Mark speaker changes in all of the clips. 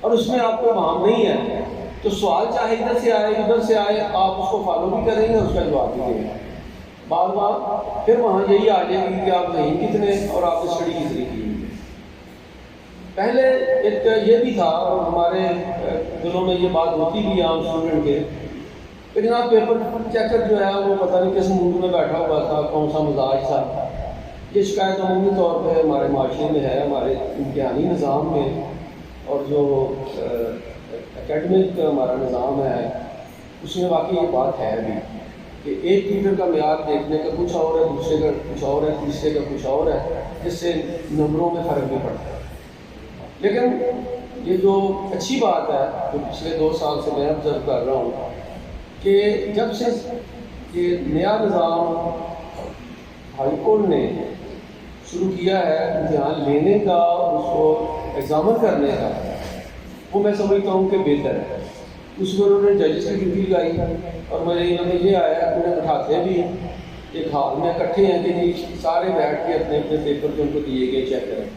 Speaker 1: اور اس میں آپ کو فہم نہیں ہے تو سوال چاہے ادھر سے آئے ادھر سے آئے آپ اس کو فالو بھی کریں گے، اس کا جواب بھی دیں گے. بعض بار پھر وہاں یہی آ جائے گی کہ آپ ذہین کتنے اور آپ نے اسٹڈی کس طرح کی. پہلے ایک یہ بھی تھا اور ہمارے دلوں میں یہ بات ہوتی بھی عام اسٹوڈنٹ کے کہ جناب پیپر چیکر جو ہے وہ پتہ نہیں کس موڈ میں بیٹھا ہوا تھا، کون سا مزاج تھا. یہ شکایت عمومی طور پہ ہمارے معاشرے میں ہے، ہمارے امتحانی نظام میں اور جو اکیڈمک ہمارا نظام ہے اس میں واقعی یہ بات ہے بھی کہ ایک ٹیچر کا معیار دیکھنے کا کچھ اور ہے، دوسرے کا کچھ اور ہے، تیسرے کا کچھ اور ہے، جس سے نمبروں میں فرق بھی پڑتا ہے. لیکن یہ جو اچھی بات ہے جو پچھلے 2 سال سے میں آبزرو کر رہا ہوں کہ جب سے یہ نیا نظام ہائی کورٹ نے شروع کیا ہے امتحان لینے کا اور اس کو ایگزامن کرنے کا، وہ میں سمجھتا ہوں کہ بہتر ہے. اس میں انہوں نے ججز کی ڈیوٹی لگائی اور میرے انہوں نے یہ آیا کہ انہیں بٹھاتے بھی ایک ہال میں اکٹھے ہیں کہ جی سارے بیٹھ کے اپنے اپنے پیپر جو ان کو دیے گئے چیک کریں.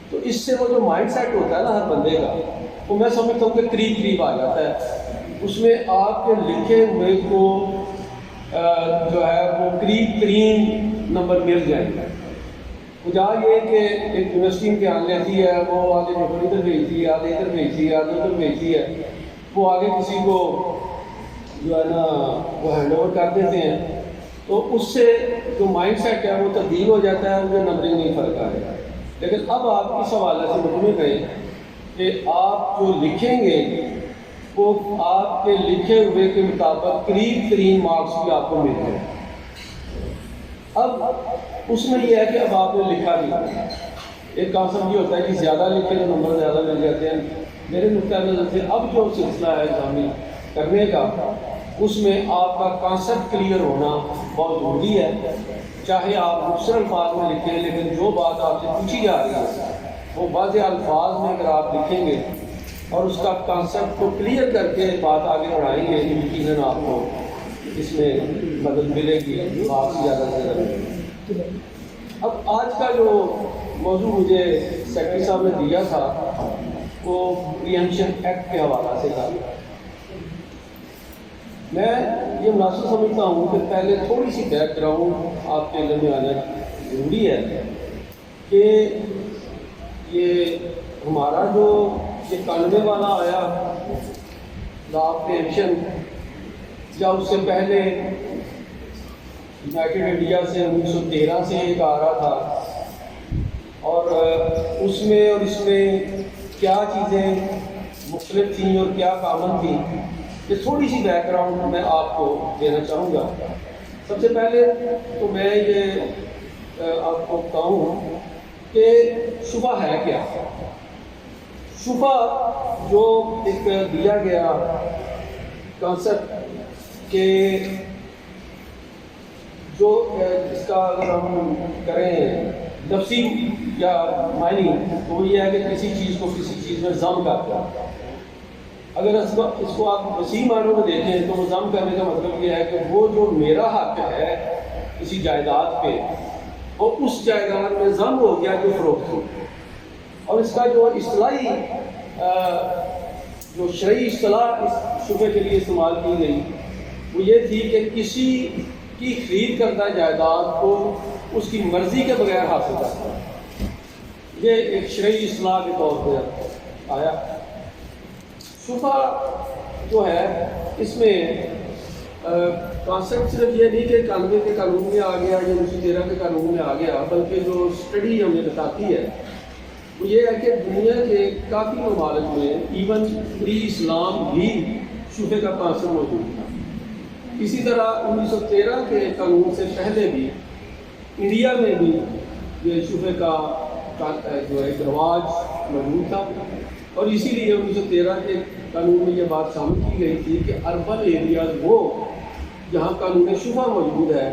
Speaker 1: تو اس سے وہ جو مائنڈ سیٹ ہوتا ہے نا ہر بندے کا، وہ میں سمجھتا ہوں کہ قریب آ جاتا ہے. اس میں آپ کے لکھے ہوئے کو جو ہے وہ قریب ترین نمبر مل جائیں گے. بجائے یہ کہ ایک یونیورسٹی امتحان لیتی ہے، وہ آگے پیپر ادھر بھیجتی ہے، آگے ادھر بھیجتی ہے، آگے ادھر بھیجتی ہے، وہ آگے کسی کو جو ہے نا وہ ہینڈ اوور کر دیتے ہیں. تو اس سے جو مائنڈ سیٹ ہے وہ تبدیل ہو جاتا ہے، مجھے نمبرنگ نہیں فرق آئے گا. لیکن اب آپ اس حوالے سے مطمئن رہیں کہ آپ جو لکھیں گے وہ آپ کے لکھے ہوئے کے مطابق قریب ترین مارکس بھی آپ کو مل جائیں. اب اس میں یہ ہے کہ اب آپ نے لکھا بھی، ایک کانسیپٹ یہ ہوتا ہے کہ زیادہ لکھے تو نمبر زیادہ مل جاتے ہیں. میرے نقطۂ نظر سے اب جو سلسلہ ہے ایگزامنگ کرنے کا، اس میں آپ کا کانسیپٹ کلیئر ہونا بہت ضروری ہے. چاہے آپ مختصر الفاظ میں لکھیں لیکن جو بات آپ سے پوچھی جا رہی ہے وہ واضح الفاظ میں اگر آپ لکھیں گے اور اس کا کانسیپٹ کو کلیئر کر کے بات آگے بڑھائیں گے، یقیناً آپ کو اس میں مدد ملے گی، بات زیادہ سے زیادہ ملے گی. اب آج کا جو موضوع مجھے سیکرٹری صاحب نے دیا تھا وہ پریمپشن ایکٹ کے حوالہ سے تھا. میں یہ مناسب سمجھتا ہوں کہ پہلے تھوڑی سی بیک گراؤنڈ آپ کے علم میں آنا ضروری ہے کہ یہ ہمارا جو یہ کانوے والا آیا لا آف پریمپشن، یا اس سے پہلے یونائٹڈ انڈیا سے 1913 سے ایک آ رہا تھا، اور اس میں کیا چیزیں مختلف تھیں اور کیا کامن تھیں، یہ تھوڑی سی بیک گراؤنڈ میں آپ کو دینا چاہوں گا. سب سے پہلے تو میں یہ آپ کو بتاؤں کہ شبہ ہے کیا. شبہ جو ایک دیا گیا کانسیپٹ کہ جو اس کا اگر ہم کریں لفظی یا معنی تو وہ یہ ہے کہ کسی چیز کو کسی چیز میں ضم کرتا ہے. اگر اس کو آپ وسیع معنوں میں دیکھیں تو وہ ضم کرنے کا مطلب یہ ہے کہ وہ جو میرا حق ہے کسی جائیداد پہ اور اس جائیداد میں ضم ہو گیا جو فروخت ہو. اور اس کا جو اصطلاحی جو شرعی اصطلاح اس شبے کے لیے استعمال کی گئی وہ یہ تھی کہ کسی کی خرید کردہ جائیداد کو اس کی مرضی کے بغیر حاصل کرتا ہے. یہ ایک شرعی اصطلاح کے طور پہ آیا. شبہ جو ہے اس میں کانسیپٹ صرف یہ نہیں کہ کانوے کے قانون میں آ گیا یا 1913 کے قانون میں آ گیا، بلکہ جو اسٹڈی ہمیں بتاتی ہے وہ یہ ہے کہ دنیا کے کافی ممالک میں ایون پری اسلام بھی شبے کا کانسیپٹ موجود تھا. اسی طرح 1913 کے قانون سے پہلے بھی انڈیا میں بھی یہ شبے کا جو ایک رواج موجود تھا، اور اسی لیے 1913 کے قانون میں یہ بات شامل کی گئی تھی کہ اربن ایریاز وہ جہاں قانون شبہ موجود ہے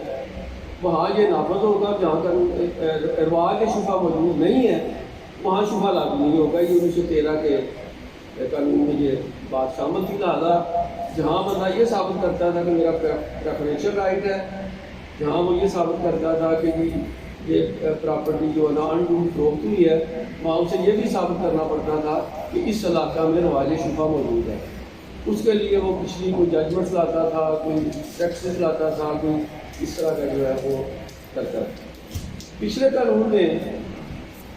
Speaker 1: وہاں یہ نافذ ہوگا، جہاں رواج شبہ موجود نہیں ہے وہاں شبہ لاگو نہیں ہوگا. یہ 1913 کے قانون میں یہ بات شامل تھی. لہٰذا جہاں بندہ یہ ثابت کرتا تھا کہ میرا پریفرینشل رائٹ ہے، جہاں وہ یہ ثابت کرتا تھا کہ یہ پراپرٹی جو ہے نا انڈو فروخت ہوئی ہے، وہاں اسے یہ بھی ثابت کرنا پڑتا تھا کہ اس علاقہ میں رواج شفا موجود ہے۔ اس کے لیے وہ پچھلی کوئی ججمنٹس لاتا تھا، کوئی ٹیکسز لاتا تھا، کوئی اس طرح کا جو ہے وہ کرتا تھا۔ پچھلے قانون میں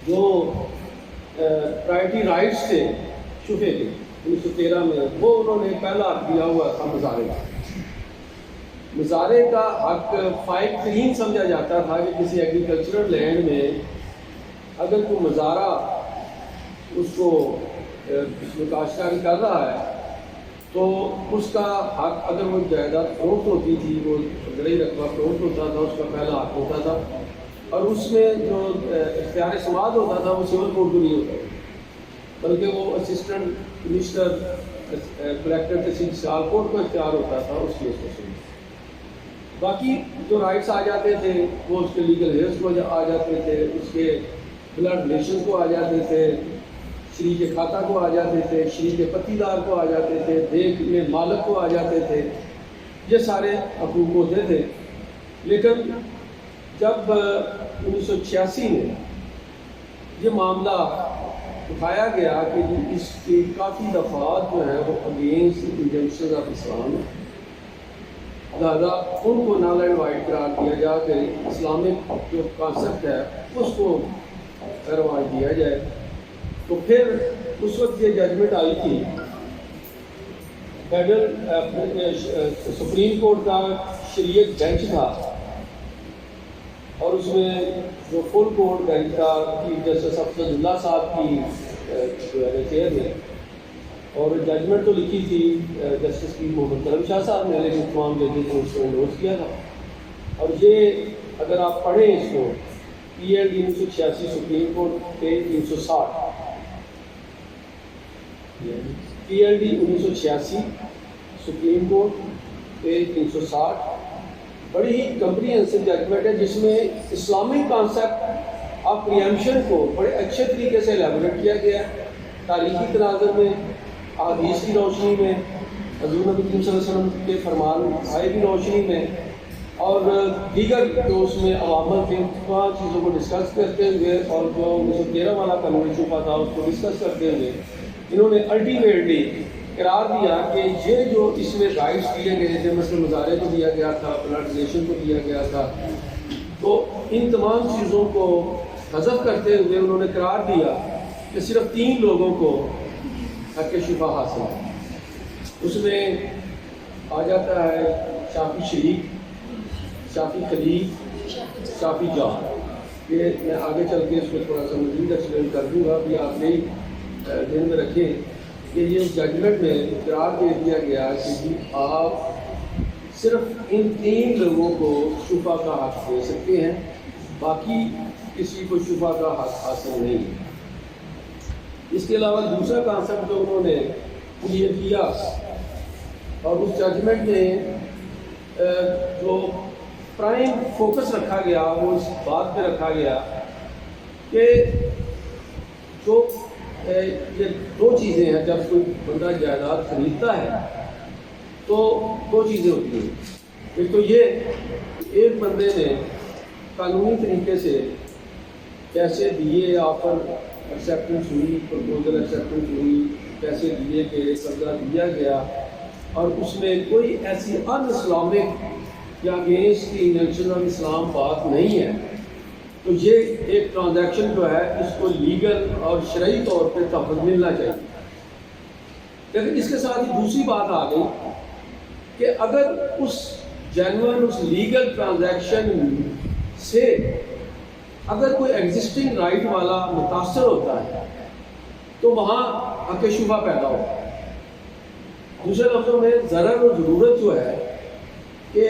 Speaker 1: جو پرائرٹی رائٹس تھے شفے کے 1913 میں، وہ انہوں نے پہلا حق دیا ہوا تھا مزارے کا۔ مزارے کا حق فائق ترین سمجھا جاتا تھا کہ کسی ایگریکلچرل لینڈ میں اگر کوئی مزارہ اس کو کاشتکاری کر رہا ہے تو اس کا حق، اگر وہ جائیداد فروخت ہوتی تھی، وہ گڑی رقبہ فروخت ہوتا تھا، اس کا پہلا حق ہوتا تھا، اور اس میں جو اختیار سماعت ہوتا تھا وہ سول کورٹ کو نہیں ہوتا تھا، بلکہ وہ اسسٹنٹ کمشنر کلیکٹر تحصیل سیال کورٹ کو اختیار ہوتا تھا اس کیس کو سننے۔ باقی جو رائٹس آ جاتے تھے وہ اس کے لیگل ہیئرس کو آ جاتے تھے، اس کے بلڈ ریلیشنز کو آ جاتے تھے، شریک کھاتا کو آ جاتے تھے، شریک پتی دار کو آ جاتے تھے، دیکھ میں مالک کو آ جاتے تھے، یہ سارے حقوق ہوتے تھے۔ لیکن جب 1986 میں یہ معاملہ اٹھایا گیا کہ اس کی کافی دفعات جو ہیں وہ اگینسٹ انجنکشنز آف اسلام، لہٰذا ان کو نال اینڈ وائڈ قرار دیا جا کہ اسلامک جو کانسیپٹ ہے اس کو رواج دیا جائے، تو پھر اس وقت یہ ججمنٹ آئی تھی فیڈرل سپریم کورٹ کا شریعت بینچ تھا، اور اس میں جو فل کورٹ بینچ تھا چیف جسٹس افضل اللہ صاحب کی جو ہے چیئر میں، اور ججمنٹ تو لکھی تھی جسٹس کی محمد کرم شاہ صاحب نے، لیکن تمام ججز نے اس کو انڈورس کیا تھا۔ اور یہ اگر آپ پڑھیں اس کو PLD 1986 supreme court page 360، PLD 1986 supreme court page 360، بڑی ہی کمپریہنسو ججمنٹ ہے جس میں اسلامک کانسیپٹ آف پریمپشن کو بڑے اچھے طریقے سے ایلیبوریٹ کیا گیا ہے، تاریخی تناظر میں، احادیث کی روشنی میں، حضور نبی کریم صلی اللہ علیہ وسلم کے فرمان آئے کی روشنی میں، اور دیگر جو اس میں عوامل کے تمام چیزوں کو ڈسکس کرتے ہوئے، اور جو 1913 والا قانون شفا تھا اس کو ڈسکس کرتے ہوئے انہوں نے الٹیمیٹلی قرار دیا کہ یہ جو اس میں رائٹس دیے گئے تھے، مثلا مظاہرے کو دیا گیا تھا، بلڈ ریلیشن کو دیا گیا تھا، تو ان تمام چیزوں کو حذف کرتے ہوئے انہوں نے قرار دیا کہ صرف 3 لوگوں کو حق شفا حاصل ہے۔ اس میں آ جاتا ہے شافی شریک، شافی خلیف، شافی جان۔ یہ میں آگے چل کے اس کو تھوڑا سا مزید ایکسپلین کر دوں گا، بھی آپ نہیں دھیان میں رکھیں کہ یہ ججمنٹ میں قرار دے دیا گیا کہ جی آپ صرف ان 3 لوگوں کو شفا کا حق دے سکتے ہیں، باقی کسی کو شفا کا حق حاصل نہیں ہے۔ اس کے علاوہ دوسرا کانسیپٹ جو انہوں نے کلیئر کیا، اور اس ججمنٹ میں جو پرائم فوکس رکھا گیا وہ اس بات پہ رکھا گیا کہ جو یہ 2 چیزیں ہیں، جب کوئی بندہ جائیداد خریدتا ہے تو 2 چیزیں ہوتی ہیں۔ ایک تو یہ ایک بندے نے قانونی طریقے سے پیسے دیے، آفر ایکسیپٹنس ہوئی، پرپوزل ایکسیپٹنس ہوئی، پیسے دیے کہ قرضہ دیا گیا، اور اس میں کوئی ایسی ان اسلامک یا اگینسٹ دی انجنکشن آف اسلام بات نہیں ہے، تو یہ ایک ٹرانزیکشن جو ہے اس کو لیگل اور شرعی طور پہ تحفظ ملنا چاہیے۔ لیکن اس کے ساتھ ہی دوسری بات آ گئی کہ اگر اس جینوئن اس لیگل ٹرانزیکشن سے اگر کوئی ایگزسٹنگ رائٹ والا متاثر ہوتا ہے تو وہاں حق شفا پیدا ہوتا ہے۔ دوسرے لفظوں میں ضرر و ضرورت جو ہے کہ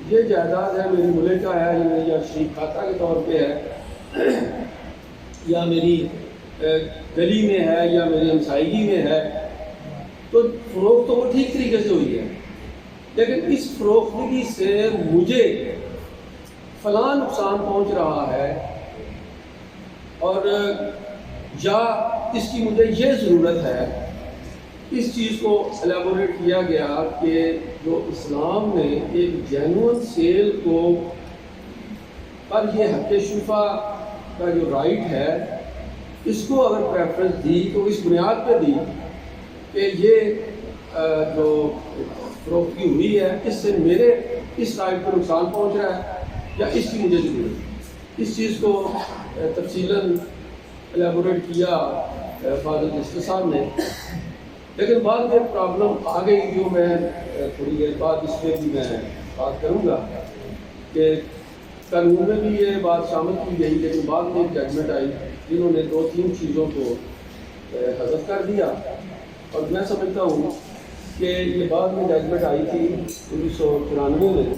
Speaker 1: یہ جائیداد ہے، میری ملک کا ہے، یا شریک کھاتا کے طور پہ ہے، یا میری گلی میں ہے، یا میری ہمسائیگی میں ہے، تو فروخت تو وہ ٹھیک طریقے سے ہوئی ہے، لیکن اس فروختگی سے مجھے فلاں نقصان پہنچ رہا ہے، اور یا اس کی مجھے یہ ضرورت ہے۔ اس چیز کو الیبوریٹ کیا گیا کہ جو اسلام نے ایک جینوئن سیل کو پر یہ حق شفا کا جو رائٹ ہے اس کو اگر پریفرنس دی تو اس بنیاد پہ دی کہ یہ جو فروختی ہوئی ہے اس سے میرے اس رائٹ کو نقصان پہنچ رہا ہے یا اس کی مجھے ضرورت ہے. اس چیز کو تفصیلاً الیبوریٹ کیا فاضل جسٹس صاحب نے. لیکن بعد میں پرابلم آ گئی جو میں تھوڑی دیر بعد اس پہ بھی میں بات کروں گا کہ قانون میں بھی یہ بات شامل کی گئی لیکن بعد میں ایک ججمنٹ آئی جنہوں نے 2-3 چیزوں کو حذف کر دیا. اور میں سمجھتا ہوں کہ یہ بعد میں ججمنٹ آئی تھی 1994 میں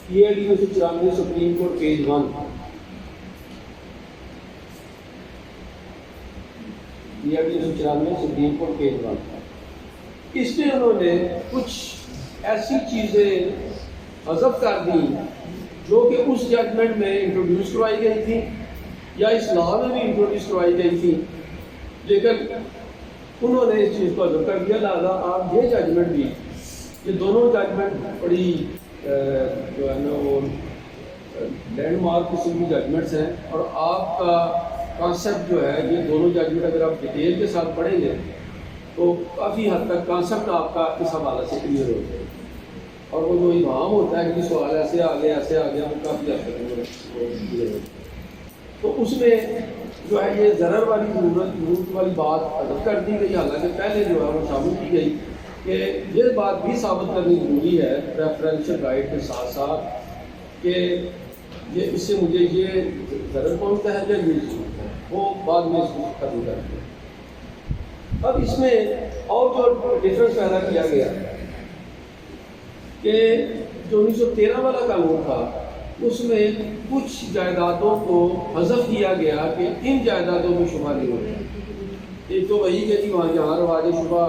Speaker 1: PID 1994 supreme court page 1 PID 1994 supreme court page 1 اس میں انہوں نے کچھ ایسی چیزیں حذف کر دی جو کہ اس ججمنٹ میں انٹروڈیوس کروائی گئی تھی یا اس لا میں بھی انٹروڈیوس کروائی گئی تھی لیکن انہوں نے اس چیز کو حذف کر دیا. لہٰذا آپ یہ ججمنٹ بھی یہ دونوں ججمنٹ بڑی جو ہے نا وہ لینڈ مارک قسم کی ججمنٹس ہیں اور آپ کا کانسیپٹ جو ہے یہ دونوں ججمنٹ اگر آپ ڈیٹیل کے ساتھ پڑھیں گے تو کافی حد تک کانسیپٹ آپ کا اس حوالے سے کلیئر ہو جائے اور وہ جو ابہام ہوتا ہے کہ سوال ایسے آ گیا وہ کافی حد تک کلیئر ہو. تو اس میں جو ہے یہ ضرر والی ضرورت والی بات حذف کر دی گئی حالانکہ پہلے جو ہے وہ شامل کی گئی کہ یہ بات بھی ثابت کرنی ضروری ہے پریفرینشل رائٹ کے ساتھ ساتھ کہ یہ اس سے مجھے یہ ضرر پہنچتا ہے یا یہ ضرورت ہے وہ بعد میں اس کو ختم کر دیا. اب اس میں اور جو ڈفرینس پیدا کیا گیا کہ جو 1913 والا قانون تھا اس میں کچھ جائیدادوں کو حذف کیا گیا کہ ان جائیدادوں میں شبہ نہیں ہوتا. ایک تو وہی کہ جی وہاں جہاں رواج شبہ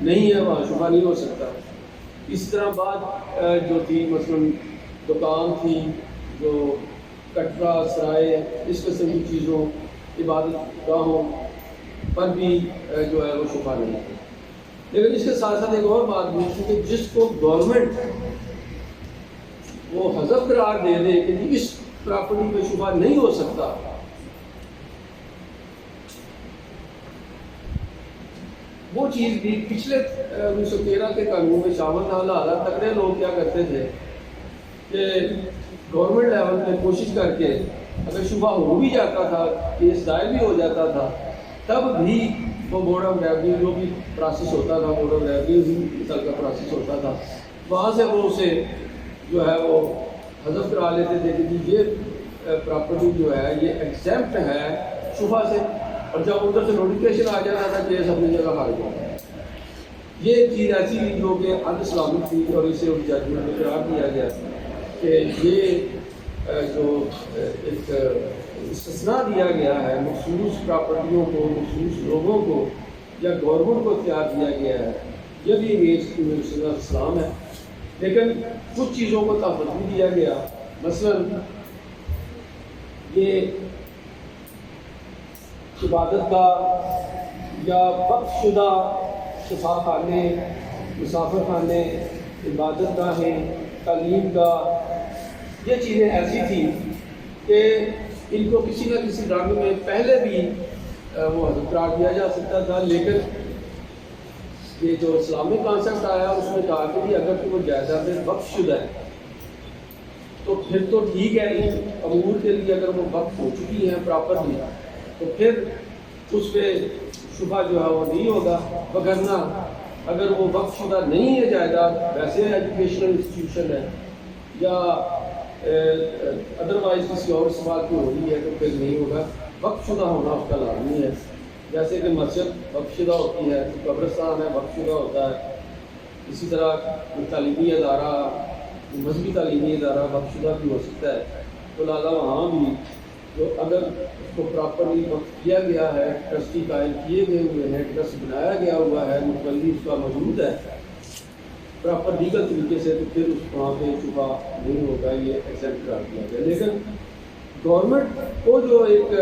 Speaker 1: نہیں ہے وہاں شبہ نہیں ہو سکتا. اس طرح بعد جو تھی مثلاً دکان تھی جو کٹرا سرائے اس قسم کی چیزوں عبادت گاہوں پر بھی جو ہے وہ شبہ نہیں ہے. لیکن اس کے ساتھ ساتھ ایک اور بات بھی تھی کہ جس کو گورنمنٹ وہ حذف قرار دے دے کہ اس پراپرٹی پہ شبہ نہیں ہو سکتا وہ چیز بھی پچھلے 1913 کے قانون میں شامل تھا. لہٰذا تکڑے لوگ کیا کرتے تھے کہ گورنمنٹ لیول پہ کوشش کر کے اگر شبہ ہو بھی جاتا تھا کیس دائر بھی ہو جاتا تھا تب بھی وہ بورڈ آف ریونیو جو بھی پروسیس ہوتا تھا بورڈ آف ریونیو مثال کا پروسیس ہوتا تھا وہاں سے وہ اسے جو ہے وہ حذف کرا لیتے تھے کہ یہ پراپرٹی جو ہے یہ ایگزیمپٹ ہے شبہ سے. اور جب ادھر سے نوٹیفکیشن آ جاتا تھا کیس اپنی جگہ خارج ہوتا ہے. یہ ایک چیز ایسی تھی جو کہ ان اسلامک تھی اور اسے اس ججمنٹ میں قرار دیا گیا کہ یہ جو ایک استثناء دیا گیا ہے مخصوص پراپرٹیوں کو مخصوص لوگوں کو یا گورنمنٹ کو اختیار دیا گیا ہے یہ بھی اگینسٹ اسلام ہے. لیکن کچھ چیزوں کو تحفظ بھی دیا گیا. مثلاً یہ عبادت گاہ یا وقف شدہ شفا خانے مسافر خانے عبادت گاہیں تعلیم گاہ یہ چیزیں ایسی تھیں کہ ان کو کسی نہ کسی ڈرامے میں پہلے بھی وہ حذف قرار دیا جا سکتا تھا. لیکن یہ جو اسلامک کانسیپٹ آیا اس میں کہا کہ جی اگر وہ جائیدادیں وقف شدہ ہے تو پھر تو ٹھیک ہے ان امور کے لیے اگر وہ وقف ہو چکی ہیں پراپرلی تو پھر اس پہ شبہ جو ہے وہ نہیں ہوگا. وگرنہ اگر وہ وقف شدہ نہیں ہے جائیداد ویسے ایجوکیشنل انسٹیٹیوشن ہے یا ادروائز کسی اور سوال کی ہو رہی ہے تو پھر نہیں ہوگا. وقف شدہ ہونا اس کا لازمی ہے. جیسے کہ مسجد وقف شدہ ہوتی ہے قبرستان ہے وقف شدہ ہوتا ہے اسی طرح تعلیمی ادارہ مذہبی تعلیمی ادارہ وقف شدہ بھی ہو سکتا ہے. تو لہٰذا وہاں بھی جو اگر اس کو پراپرلی وقف کیا گیا ہے ٹرسٹی قائم کیے گئے ہوئے ہیں ٹرسٹ بنایا گیا ہوا ہے متولی اس کا موجود ہے پراپر لیگل طریقے سے تو پھر اس وہاں پہ شبہ نہیں ہوگا یہ ایکسیپٹ کر دیا گیا. لیکن گورنمنٹ کو جو ایک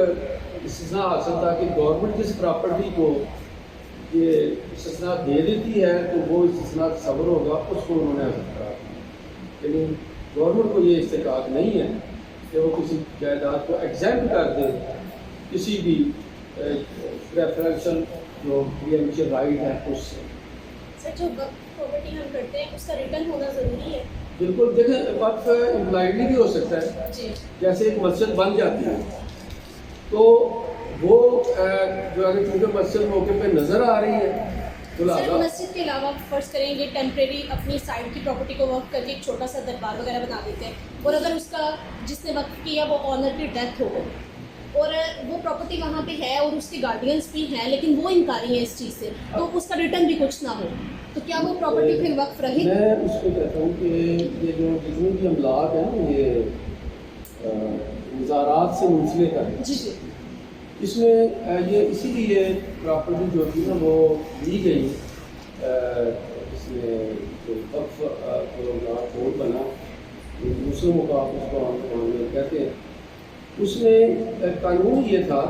Speaker 1: استثناء حاصل تھا کہ گورنمنٹ جس پراپرٹی کو یہ استثناء دے دیتی ہے تو وہ استثناء تصور ہوگا اس کو انہوں نے حاصل کرا دیا. لیکن گورنمنٹ کو یہ استحقاق نہیں ہے کہ وہ کسی جائیداد کو ایگزامپٹ کر دے کسی بھی پریفرنشل جو پریمپشن رائٹ ہے اس سے.
Speaker 2: سر جو وقف پراپرٹی ہم کرتے ہیں اس کا ریٹرن ہونا ضروری ہے؟
Speaker 1: بالکل. دیکھیں وقف امپلائڈلی بھی ہو سکتا ہے.
Speaker 2: جی.
Speaker 1: جیسے ایک مسجد بن جاتی ہے تو وہ جو اگر چونکہ مسجد موقع پہ نظر آ رہی ہے تو
Speaker 2: سر
Speaker 1: لہٰذا
Speaker 2: مسجد کے علاوہ فرض کریں گے ٹیمپریری اپنی سائڈ کی پراپرٹی کو وقف کر کے ایک چھوٹا سا دربار وغیرہ بنا دیتے ہیں اور اگر اس کا جس نے وقف کیا وہ آنر کی ڈیتھ ہو گئی اور وہ پراپرٹی وہاں پہ ہے اور اس کے گارڈینس بھی ہیں لیکن وہ انکاری ہیں اس چیز سے تو اس کا ریٹرن بھی کچھ نہ ہو تو کیا وہ پراپرٹی پھر وقف رہے؟
Speaker 1: میں اس کو کہتا ہوں کہ یہ جو جتنے بھی املاک ہیں نا یہ وزارات سے منسلک ہے.
Speaker 2: جی جی.
Speaker 1: اس میں یہ اسی لیے پراپرٹی جو تھی نا وہ دی گئی اس میں جو وقف بورڈ بنا مسلموں کا اس کو ہم کہتے ہیں. اس میں قانون یہ تھا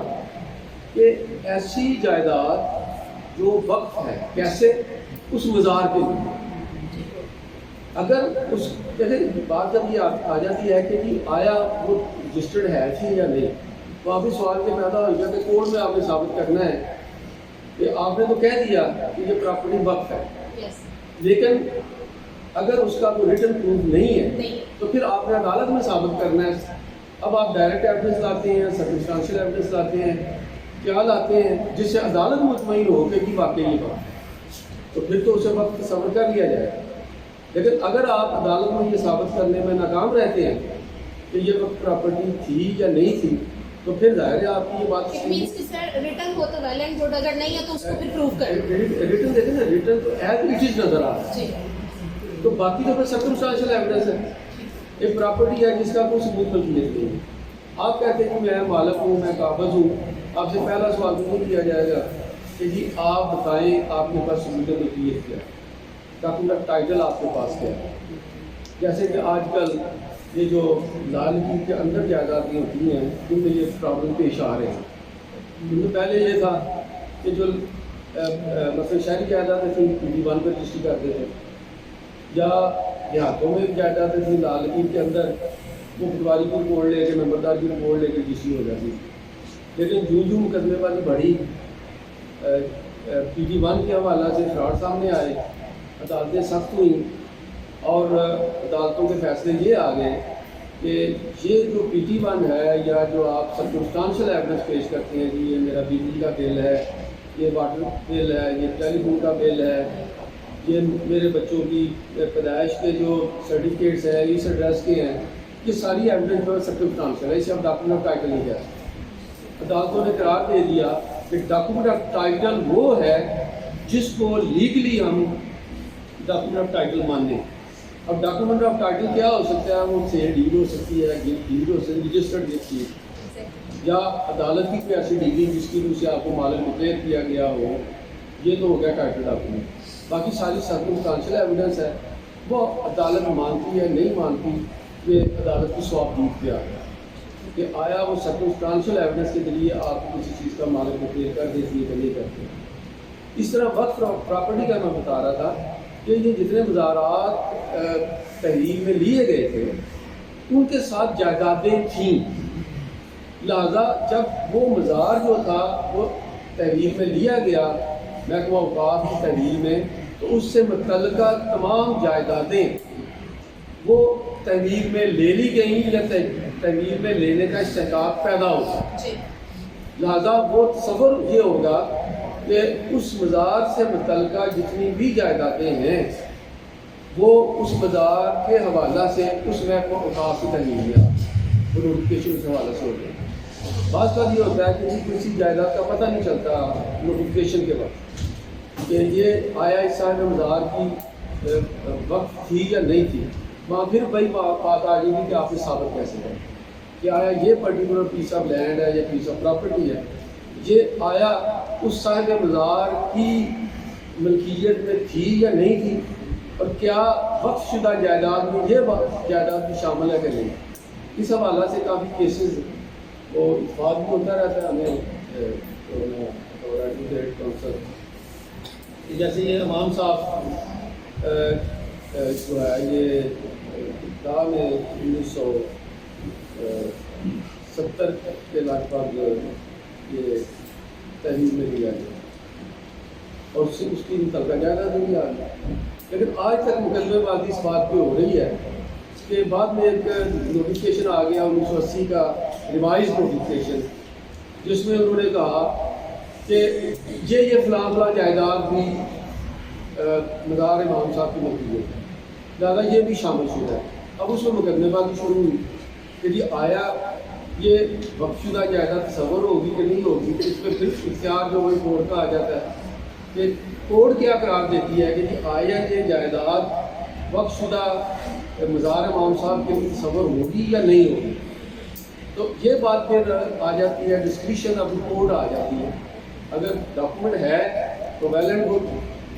Speaker 1: کہ ایسی جائیداد جو وقف ہے کیسے اس مزار کے لیے اگر اس دیکھیں بات جب یہ آ جاتی ہے کہ جی آیا وہ رجسٹرڈ ہے تھی یا نہیں تو آپ بھی سوال کے پیدا ہو گیا کہ کورٹ میں آپ نے ثابت کرنا ہے کہ آپ نے تو کہہ دیا کہ یہ پراپرٹی وقف ہے لیکن اگر اس کا کوئی ریٹن پروف نہیں ہے تو پھر آپ نے عدالت میں ثابت کرنا ہے. اب آپ ڈائریکٹ ایویڈنس لاتے ہیں سرکمسٹانشیل ایویڈنس لاتے ہیں کیا لاتے ہیں جس سے عدالت مطمئن ہو کہ جی واقعی یہ بات ہے تو پھر تو اسے وقت صبر کر لیا جائے گا. لیکن اگر آپ عدالت میں یہ ثابت کرنے میں ناکام رہتے ہیں کہ یہ وقت پراپرٹی تھی یا نہیں تھی تو پھر ظاہر ہے آپ کی یہ بات
Speaker 2: ریٹرن ہو تو ویل اینڈ گڈ اگر نہیں ہے تو اس کو پھر پروف کریں.
Speaker 1: ریٹن دیکھیں نا ریٹن تو ایز اٹ از نظر آ رہا ہے تو باقی تو پھر سرکمسٹانشیل ایویڈنس ہے. ایک پراپرٹی ہے جس کا کوئی ثبوت ملکیت نہیں ہے. آپ کہتے ہیں کہ میں مالک ہوں میں قابض ہوں آپ سے پہلا سوال تو نہیں کیا جائے گا کہ جی آپ بتائیں آپ کے پاس ثبوت ملکیت کیا ہے ڈاکومنٹ ٹائٹل آپ کے پاس کیا ہے. جیسے کہ آج کل یہ جو لال قلعے کے اندر جائیدادیں ہوتی ہیں جن میں یہ پرابلم پیش آ رہے ہیں. ان میں پہلے یہ تھا کہ جو مثلا شہری جائیدادیں تھیں دیوان پر رجسٹری کرتے تھے یا دیہاتوں میں جائیدادیں تھیں لال قلعے کے اندر وہ پٹواری کی رپورٹ لے کے نمبردار کی رپورٹ لے کے رجسٹری ہو جاتی. لیکن جو مقدمے بازی بڑھی PD1 کے حوالہ سے فراڈ سامنے آئے عدالتیں سخت ہوئیں اور عدالتوں کے فیصلے یہ آ گئے کہ یہ جو PT1 ہے یا جو آپ سرکمسٹانشیل ایویڈنس پیش کرتے ہیں کہ یہ میرا بجلی کا بل ہے یہ واٹر بل ہے یہ ٹیلی فون کا بل ہے یہ میرے بچوں کی پیدائش کے جو سرٹیفکیٹس ہیں اس ایڈریس کے ہیں یہ ساری ایویڈنس جو ہے سرکمسٹانشیل ہے اسے ہم ڈاکومنٹ آف ٹائٹل نہیں کہتے. عدالتوں نے قرار دے دیا کہ ڈاکومنٹ آف ٹائٹل وہ ہے جس کو لیگلی ہم ڈاکومنٹ آف ٹائٹل مانیں. اب ڈاکومنٹ آف ٹائٹل کیا ہو سکتا ہے وہ سیل ڈیڈ ہو سکتی ہے ڈیڈ ہو سکتی ہے رجسٹرڈ چیز یا عدالت کی کوئی ایسی ڈگری جس کی وجہ سے آپ کو مالک ڈکلیئر کیا گیا ہو یہ تو ہو گیا ٹائٹل ڈاکومنٹ. باقی ساری سرکمسٹانشیل ایویڈنس ہے وہ عدالت مانتی ہے نہیں مانتی یہ عدالت کی سوابدید پہ آ گیا کہ آیا وہ سرکمسٹانشیل ایویڈنس کے ذریعے آپ کسی چیز کا مالک ڈکلیئر کر دیتی ہے کہ نہیں کرتے. اس طرح وقت پراپرٹی کا میں بتا رہا تھا کہ یہ جتنے مزارات تحریر میں لیے گئے تھے ان کے ساتھ جائیدادیں تھیں لہذا جب وہ مزار جو تھا وہ تحریر میں لیا گیا محکمہ اوقاف کی تحریر میں تو اس سے متعلقہ تمام جائیدادیں وہ تحریر میں لے لی گئیں یا تحریر میں لینے کا استحقاق پیدا ہوگا. لہذا وہ تصور یہ ہوگا کہ اس مزار سے متعلقہ جتنی بھی جائیدادیں ہیں وہ اس مزار کے حوالہ سے اس محکمہ اوقاف کی تحریر میں وہ نوٹیفکیشن کے حوالے سے ہو گیا. بعض بات یہ ہوتا ہے کہ کسی جائیداد کا پتہ نہیں چلتا نوٹیفکیشن کے وقت کہ یہ آیا اس صاحب مزار کی وقت تھی یا نہیں تھی. وہاں پھر وہی بات آ جائے گی کہ آپ نے ثابت کیسے کریں کہ آیا یہ پرٹیکولر پیس آف لینڈ ہے یا پیس آف پراپرٹی ہے یہ آیا اس صاحب مزار کی ملکیت میں تھی یا نہیں تھی اور کیا وقف شدہ جائیداد میں یہ جائیداد بھی شامل ہے کہ نہیں. اس حوالہ سے کافی کیسز وہ اتفاق بھی ہوتا رہتا ہے ہمیں ایڈوکیٹ کونسل جیسے یہ امام صاحب جو ہے یہ ابتدا میں 1970 کے لگ بھگ یہ تحریر میں لیا گیا اور اس کی متعلقہ جائزہ نہیں آ گیا، لیکن آج تک مقدمے بازی اس بات پہ ہو رہی ہے کہ بعد میں ایک نوٹیفکیشن آ گیا 1980 کا ریوائز نوٹیفکیشن، جس میں انہوں نے کہا کہ یہ فلاں فلاں جائیداد بھی مزار امام صاحب کی ملکیت ہے، لہٰذا یہ بھی شامل شدہ ہے۔ اب اس میں مقدمے بازی شروع ہوئی کہ جی آیا یہ وقف شدہ جائیداد تصور ہوگی کہ نہیں ہوگی، اس پہ پھر اختیار جو وہ کورٹ کا آ جاتا ہے کہ کورٹ کیا قرار دیتی ہے کہ جی آیا یہ جائیداد وقف شدہ مزار امام صاحب کے لیے تصور ہوگی یا نہیں ہوگی۔ تو یہ بات پھر آ جاتی ہے، ڈسکریشن آف دی کورٹ آ جاتی ہے، اگر ڈاکومنٹ ہے تو ویل اینڈ گڈ،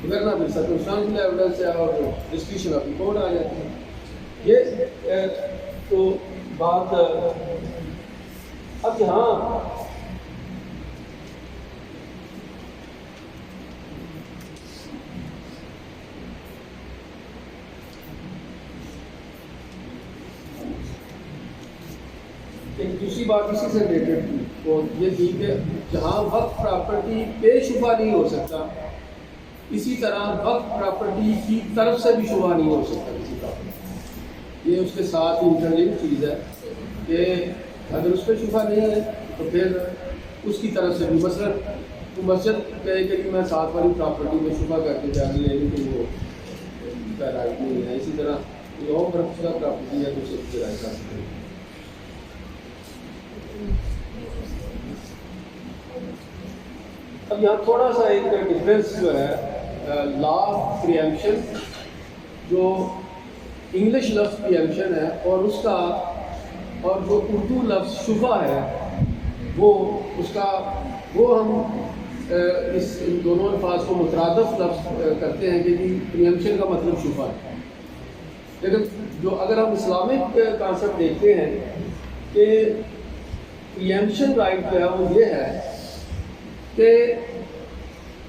Speaker 1: اگر نہ مل سرکمسٹانشل ایویڈنس ہے اور ڈسکریشن آف دی کورٹ آ جاتی ہے۔ یہ تو بات اب یہاں ایک دوسری بات اسی سے ریلیٹڈ تھی وہ یہ تھی کہ جہاں وقف پراپرٹی پہ شبہ نہیں ہو سکتا، اسی طرح وقف پراپرٹی کی طرف سے بھی شبہ نہیں ہو سکتا کسی پراپرٹی، یہ اس کے ساتھ انٹرلنک چیز ہے کہ اگر اس پہ شبہ نہیں ہے تو پھر اس کی طرف سے بھی، مثلا مسجد کہے کہ میں ساتھ والی پراپرٹی میں شبہ کر کے جا رہی ہے کہ وہ رائٹ نہیں ہے، اسی طرح یہ اور پراپرٹی ہے تو اس سے رائٹ کر سکتے ہیں۔ اب یہاں تھوڑا سا ایک ڈفرینس جو ہے لا آف پریمپشن، جو انگلش لفظ پریمپشن ہے اور اس کا اور جو اردو لفظ شبہ ہے وہ ہم اس دونوں الفاظ کو مترادف لفظ کرتے ہیں کہ جی پریمپشن کا مطلب شبہ ہے، لیکن جو اگر ہم اسلامک کانسیپٹ دیکھتے ہیں کہ پریمپشن رائٹ جو ہے وہ یہ ہے کہ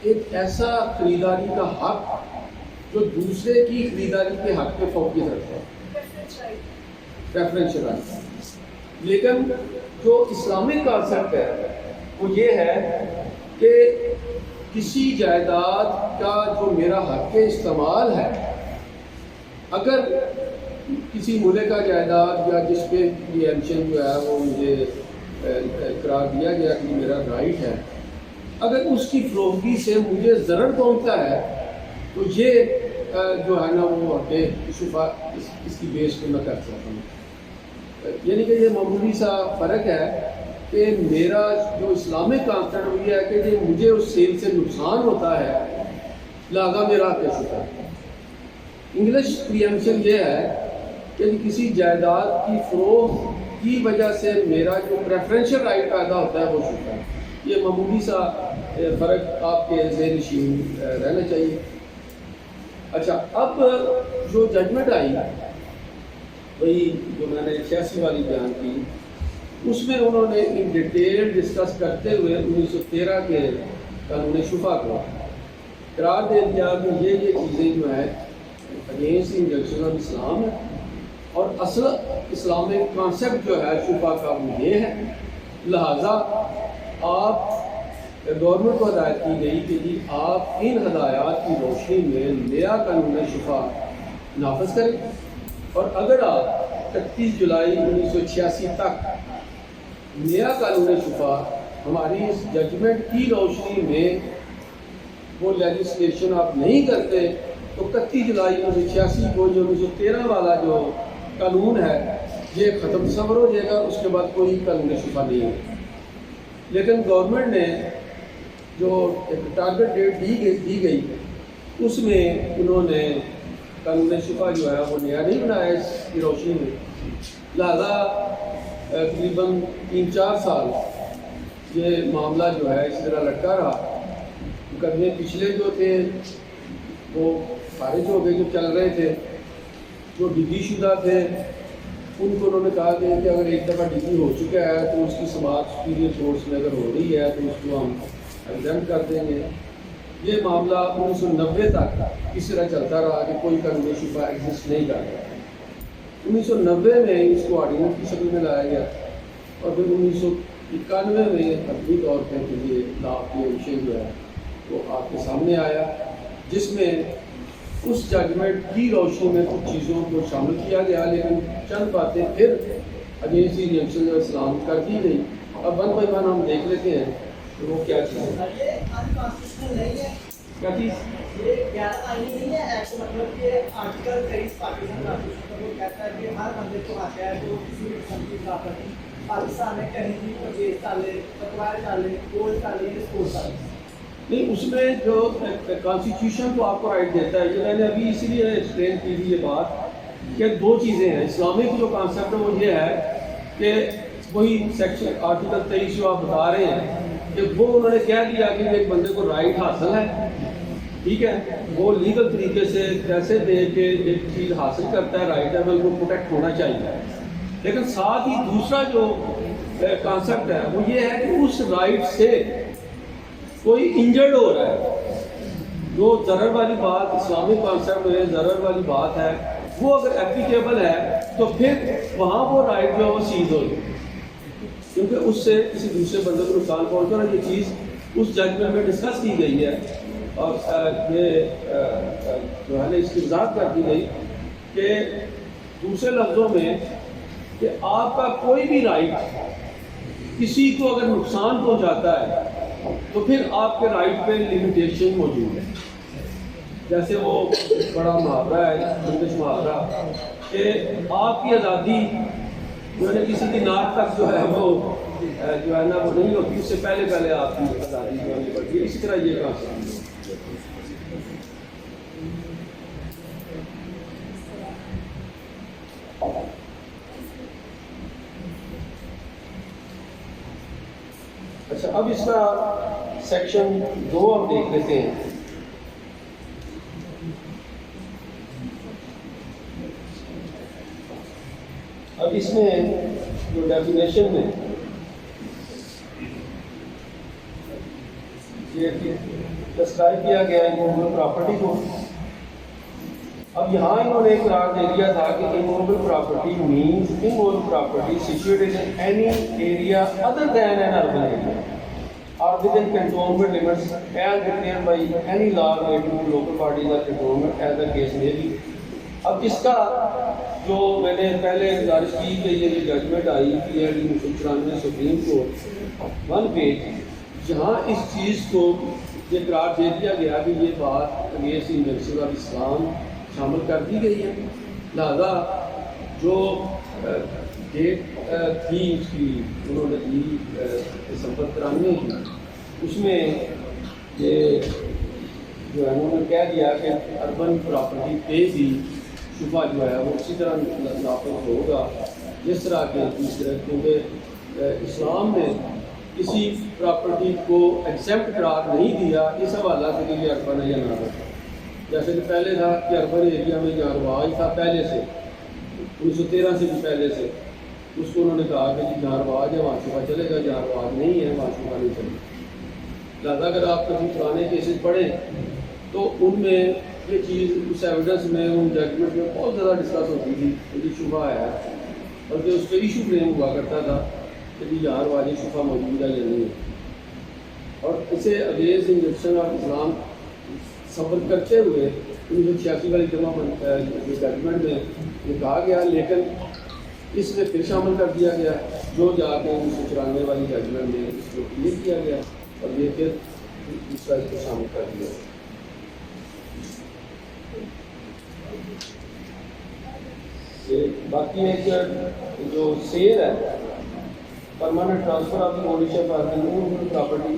Speaker 1: ایک ایسا خریداری کا حق جو دوسرے کی خریداری کے حق پہ فوقیت رکھتا ہے، پریفرنشل رائٹ۔ لیکن جو اسلامک کانسیپٹ ہے وہ یہ ہے کہ کسی جائیداد کا جو میرا حق استعمال ہے، اگر کسی ملک کا جائیداد یا جس پہ پریمپشن جو ہے وہ مجھے قرار دیا گیا کہ میرا رائٹ ہے، اگر اس کی فروغی سے مجھے ضرر پہنچتا ہے تو یہ جو ہے نا وہ شفا اس کی بیس پہ میں کر سکتا ہوں۔ یعنی کہ یہ معمولی سا فرق ہے کہ میرا جو اسلامک کانسیپٹ وہ یہ ہے کہ جی مجھے اس سیل سے نقصان ہوتا ہے لہذا میرا حق شفا۔ انگلش پریمپشن یہ ہے کہ کسی جائیداد کی فروغ کی وجہ سے میرا جو پریفرنشل رائٹ پیدا ہوتا ہے وہ شفا ہے۔ یہ معمولی سا فرق آپ کے ذہن نشین رہنا چاہیے۔ اچھا، اب جو ججمنٹ آئی وہی جو میں نے 86 والی بیان کی، اس میں انہوں نے ان ڈیٹیل ڈسکس کرتے ہوئے 1913 کے قانون شفا کو قرار دے دیا کہ یہ چیزیں جو ہیں اگینسٹ انجکشن آف اسلام ہے، اور اصل اسلامک کانسیپٹ جو ہے شفا کا وہ یہ ہے، لہٰذا آپ گورنمنٹ کو ہدایت کی گئی کہ جی آپ ان ہدایات کی روشنی میں نیا قانون شفا نافذ کریں، اور اگر آپ 31 جولائی 1986 تک نیا قانون شفا ہماری اس ججمنٹ کی روشنی میں وہ لیجسلیشن آپ نہیں کرتے تو 31 جولائی 1986 کو جو 1913 والا جو قانون ہے یہ ختم تصور ہو جائے گا، اس کے بعد کوئی قانون شفا نہیں ہے۔ لیکن گورنمنٹ نے جو ایک ٹارگٹ ڈیٹ دی گئی اس میں انہوں نے قانون شفا جو ہے وہ نیا نہیں بنایا اس کی روشنی میں، لہذا تقریباً 3-4 سال یہ معاملہ جو ہے اس طرح لٹکا رہا۔ مقدمے پچھلے جو تھے وہ خارج ہو گئے جو چل رہے تھے، جو ڈگری شدہ تھے ان کو انہوں نے کہا کہ اگر ایک دفعہ ڈگری ہو چکا ہے تو اس کی سماعت سپیریئر کورس میں اگر ہو رہی ہے تو اس کو ہم ایگزامٹ کر دیں گے۔ یہ معاملہ 1990 تک اس طرح چلتا رہا کہ کوئی قانون شفا ایگزسٹ نہیں کر رہا۔ 1990 میں اس کو آرڈیننس کی شکل میں لایا گیا اور پھر 1991 میں حتمی طور پہ یہ لا اپلیکیشن جو ہے وہ آپ کے سامنے آیا، جس میں اس ججمنٹ کی روشنی میں کچھ چیزوں کو شامل کیا گیا، لیکن چند باتیں پھر اگینسٹ دی ریئیکشن آف اسلام کر دی گئی۔ اب ون بائی ون ہم دیکھ لیتے ہیں کہ وہ کیا چیز ہے۔ کیا چیز؟
Speaker 3: یہ غیر آئینی نہیں ہے ایکٹ، مطلب کہ آرٹیکل 23 پاکستان کانسٹیٹیوشن کو کہتا ہے کہ ہر بندے کو حق ہے جو کسی بھی قسم کی پراپرٹی پاکستان میں کہیں بھی پرچیز کر لے، پٹوار کر لے، گولڈ کر لے، اسپورٹ کر لے۔
Speaker 1: نہیں، اس میں جو کانسٹیٹیوشن کو آپ کو رائٹ دیتا ہے، یہ میں نے ابھی اسی لیے ایکسپلین کی تھی یہ بات کہ دو چیزیں ہیں۔ اسلامک جو کانسیپٹ ہے وہ یہ ہے کہ وہی سیکشن آرٹیکل 23 جو آپ بتا رہے ہیں کہ وہ انہوں نے کہہ دیا کہ ایک بندے کو رائٹ حاصل ہے، ٹھیک ہے، وہ لیگل طریقے سے پیسے دے کے ایک چیز حاصل کرتا ہے، رائٹ ہے، وہ پروٹیکٹ ہونا چاہیے۔ لیکن ساتھ ہی دوسرا جو کانسیپٹ ہے وہ یہ ہے کہ اس رائٹ سے کوئی انجرڈ ہو رہا ہے، جو ضرر والی بات اسلامک کانسیپٹ میں ضرر والی بات ہے، وہ اگر اپلیکیبل ہے تو پھر وہاں وہ رائٹ جو ہے وہ سیز ہوگی، کیونکہ اس سے کسی دوسرے بندے کو نقصان پہنچا رہا ہے۔ یہ چیز اس ججمنٹ میں ڈسکس کی گئی ہے اور یہ جو ہے نا اس کی وضاحت کر دی گئی کہ دوسرے لفظوں میں کہ آپ کا کوئی بھی رائٹ کسی کو اگر نقصان پہنچاتا ہے تو پھر آپ کے رائٹ پہ لمیٹیشن موجود ہے۔ جیسے وہ بڑا محاورہ ہے، انگلش محاورہ، کہ آپ کی آزادی جو ہے نا کسی کی ناک تک جو ہے وہ جو ہے نا وہ نہیں ہوتی، اس سے پہلے پہلے آپ کی آزادی جو ہونی پڑتی ہے۔ اسی طرح یہ کانسیپٹ ہے۔ اچھا، اب اس کا سیکشن 2 ہم دیکھ لیتے ہیں۔ اب اس میں جو ڈیفینیشن میں یہ ڈسکرائب کیا گیا ہے اموویبل پراپرٹی کو، اب یہاں انہوں نے قرار دے دیا تھا کہ immovable property means immovable property situated in any area other than an urban area or within cantonment limits as declared by any law relating to local bodies or cantonment as the case may be۔ اب اس کا جو میں نے پہلے گزارش کی کہ یہ judgment I P L 1994 supreme court 1 page, جہاں اس چیز کو یہ قرار دے دیا گیا کہ یہ بات اگینسٹ دی ریئیکشن آف اسلام شامل کر دی گئی ہے، لہذا جو ڈیٹ تھی اس کی انہوں نے دی دسمبر 93 کی، اس میں یہ جو ہے انہوں نے کہہ دیا کہ اربن پراپرٹی پہ بھی شبہ جو ہے وہ اسی طرح نافذ ہوگا جس طرح کے دوسرے، کیونکہ اسلام نے کسی پراپرٹی کو ایکسیپٹ قرار نہیں دیا اس حوالہ سے کہ یہ اربن ہے یا نہ اربن۔ جیسے کہ پہلے تھا کہ اربن ایریا میں جہاں رواج تھا پہلے سے 1913 سے بھی پہلے سے، اس کو انہوں نے کہا کہ جی جہاں رواج ہے وہاں شبہ چلے گا، جہاں رواج نہیں ہے وہاں شبہ نہیں چلے گا۔ لہٰذا اگر آپ کبھی پرانے کیسز پڑھیں تو ان میں یہ چیز اس ایویڈنس میں ان ججمنٹ میں بہت زیادہ ڈسکس ہوتی تھی کہ جی شبہ ہے، بلکہ اس پہ ایشو فریم ہوا کرتا تھا کہ جی یہاں رواج شبہ موجود ہے یا نہیں ہے، اور اسے اگینسٹ ریئیکشن آف اسلام سفر کرتے ہوئے 1986 والی ججمنٹ میں یہ کہا گیا، لیکن اس میں پھر شامل کر دیا گیا جو جا کے 1994 والی ججمنٹ میں اس کو کلیئر کیا گیا اور یہ پھر دوسرا اس کو شامل کر دیا۔ باقی ایک جو سیل ہے، permanent transfer of the ownership of the immovable property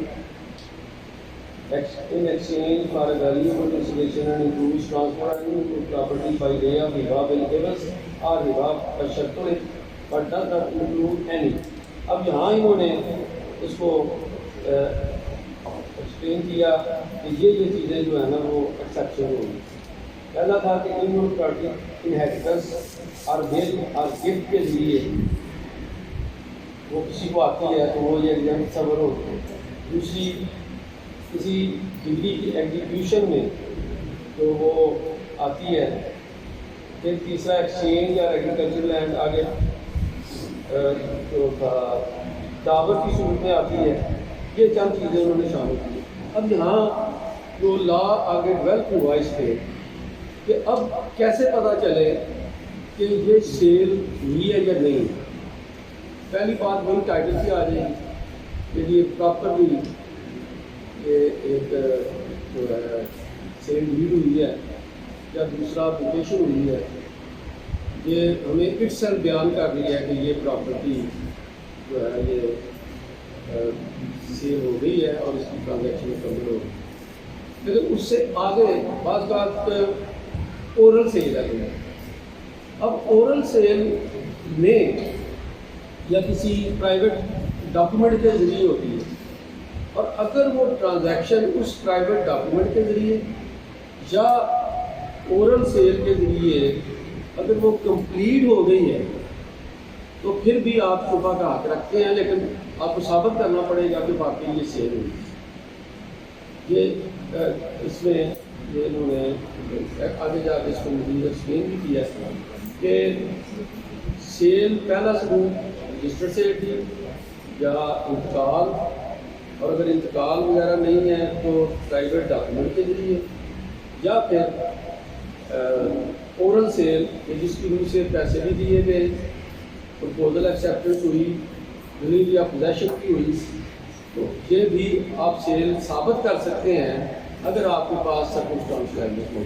Speaker 1: in exchange for a valuable consideration and includes transfer of property by way of riba vehicles or riba bashart but does not include any۔ اب یہاں انہوں نے اس کو explain کیا کہ یہ چیزیں جو ہے نا وہ ایکسیپشن ہوگی۔ پہلا تھا کہ اموویبل پراپرٹی انہیریٹنس اور ویل اور گفٹ کے ذریعے وہ کسی کو آتی ہے تو وہ یہ ایگزامپل صبر ہوتی ہے۔ دوسری کسی ڈگری کی ایگزیکیوشن میں جو وہ آتی ہے پھر تیسرا ایکسچینج یا ایگریکلچر لینڈ آگے جو تھا دعوت کی صورت میں آتی ہے. یہ چند چیزیں انہوں نے شامل کی. اب یہاں جو لا آگے ڈیولپ ہوا اس پہ کہ اب کیسے پتہ چلے کہ یہ سیل ہوئی ہے یا نہیں. پہلی بات وہی ٹائٹل کی آ جائے گی کہ یہ پراپرلی یہ ایک جو ہے سیل ڈیڈ ہوئی ہے یا دوسرا اپلیکیشن ہوئی ہے. یہ ہمیں اٹ سیلف بیان کر رہی ہے کہ یہ پراپرٹی جو ہے یہ سیل ہو گئی ہے اور اس کی ٹرانزیکشن مکمل ہو گئی. لیکن اس سے آگے بعض بات اورل سیل ہے. اب اورل سیل میں یا کسی پرائیویٹ ڈاکومنٹ کے ذریعے ہوتی ہے اور اگر وہ ٹرانزیکشن اس پرائیویٹ ڈاکومنٹ کے ذریعے یا اورل سیل کے ذریعے اگر وہ کمپلیٹ ہو گئی ہے تو پھر بھی آپ شبہ کا حق رکھتے ہیں, لیکن آپ کو ثابت کرنا پڑے گا کہ واقعی یہ سیل ہوئی. یہ اس میں یہ انہوں نے آگے جا کے اس کو مزید ایکسپلین بھی کیا کہ سیل پہلا ثبوت رجسٹر سے تھی یا انتقال, اور اگر انتقال وغیرہ نہیں ہے تو پرائیویٹ ڈاکومنٹ کے ذریعے یا پھر اورل سیل جس کی روح سے پیسے بھی دیے گئے, پرپوزل ایکسیپٹنس ہوئی, ڈلیوری یا پوزیشن کی ہوئی. تو یہ بھی آپ سیل ثابت کر سکتے ہیں اگر آپ کے پاس سرکمسٹانشل ایویڈنس ہو.